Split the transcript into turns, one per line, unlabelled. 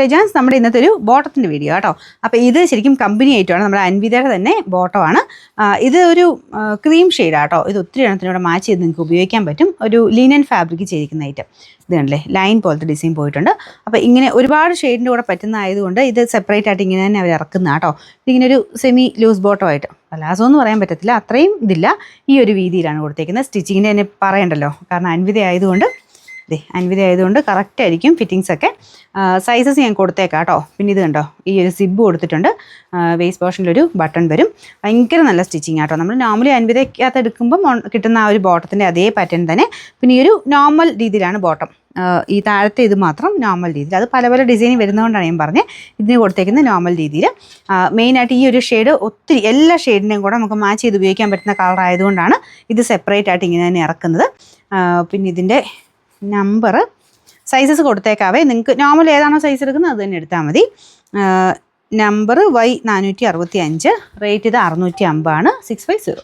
Legends നമ്മുടെ ഇന്നത്തെ ഒരു ബോട്ടത്തിൻ്റെ വീഡിയോ കേട്ടോ. അപ്പോൾ ഇത് ശരിക്കും കമ്പനി ആയിട്ടാണ് നമ്മുടെ അൻവിതയുടെ തന്നെ ബോട്ടമാണ്. ഇത് ഒരു ക്രീം ഷെയ്ഡാണ് കേട്ടോ. ഇത് ഒത്തിരി എണ്ണത്തിനോട് മാച്ച് ചെയ്ത് നിങ്ങൾക്ക് ഉപയോഗിക്കാൻ പറ്റും. ഒരു ലിനൻ ഫാബ്രിക് ചെയ്തിരിക്കുന്ന ഐറ്റം ഇത് കണ്ടല്ലേ, ലൈൻ പോലത്തെ ഡിസൈൻ പോയിട്ടുണ്ട്. അപ്പോൾ ഇങ്ങനെ ഒരുപാട് ഷെയ്ഡിൻ്റെ കൂടെ പറ്റുന്നതായതുകൊണ്ട് ഇത് സെപ്പറേറ്റ് ആയിട്ട് ഇങ്ങനെ തന്നെ അവർ ഇറക്കുന്ന കേട്ടോ. ഇതിങ്ങനെ ഒരു സെമി ലൂസ് ബോട്ടം ആയിട്ട്, പലാസോ എന്ന് പറയാൻ പറ്റത്തില്ല, അത്രയും ഇതില്ല, ഈ ഒരു രീതിയിലാണ് കൊടുത്തേക്കുന്നത്. സ്റ്റിച്ചിങ്ങിൻ്റെ തന്നെ പറയണ്ടല്ലോ, കാരണം അൻവിത ആയതുകൊണ്ട് കറക്റ്റ് ആയിരിക്കും ഫിറ്റിങ്സ് ഒക്കെ. സൈസസ് ഞാൻ കൊടുത്തേക്കാം കേട്ടോ. പിന്നെ ഇത് കണ്ടോ, ഈ ഒരു സിബ് കൊടുത്തിട്ടുണ്ട്. വേസ്റ്റ് പോർഷനിലൊരു ബട്ടൺ വരും. ഭയങ്കര നല്ല സ്റ്റിച്ചിങ് ആട്ടോ. നമ്മൾ നോർമലി അൻവിതയ്ക്കകത്ത് എടുക്കുമ്പം കിട്ടുന്ന ആ ഒരു ബോട്ടത്തിൻ്റെ അതേ പാറ്റേൺ തന്നെ. പിന്നെ ഈ ഒരു നോർമൽ രീതിയിലാണ് ബോട്ടം. ഈ താഴത്തെ ഇത് മാത്രം നോർമൽ രീതിയിൽ, അത് പല പല ഡിസൈൻ വരുന്നതുകൊണ്ടാണ് ഞാൻ പറഞ്ഞത് ഇതിന് കൊടുത്തേക്കുന്നത് നോർമൽ രീതിയിൽ. മെയിനായിട്ട് ഈ ഒരു ഷെയ്ഡ് ഒത്തിരി എല്ലാ ഷെയ്ഡിനെയും കൂടെ നമുക്ക് മാച്ച് ചെയ്ത് ഉപയോഗിക്കാൻ പറ്റുന്ന കളർ ആയതുകൊണ്ടാണ് ഇത് സെപ്പറേറ്റ് ആയിട്ട് ഇങ്ങനെ തന്നെ ഇറക്കുന്നത്. പിന്നെ ഇതിൻ്റെ നമ്പർ സൈസസ് കൊടുത്തേക്കാവേ. നിങ്ങൾക്ക് നോർമൽ ഏതാണോ സൈസ് എടുക്കുന്നത് അത് തന്നെ എടുത്താൽ മതി. നമ്പർ Y465, റേറ്റ് ഇത് 650 ആണ്. 650.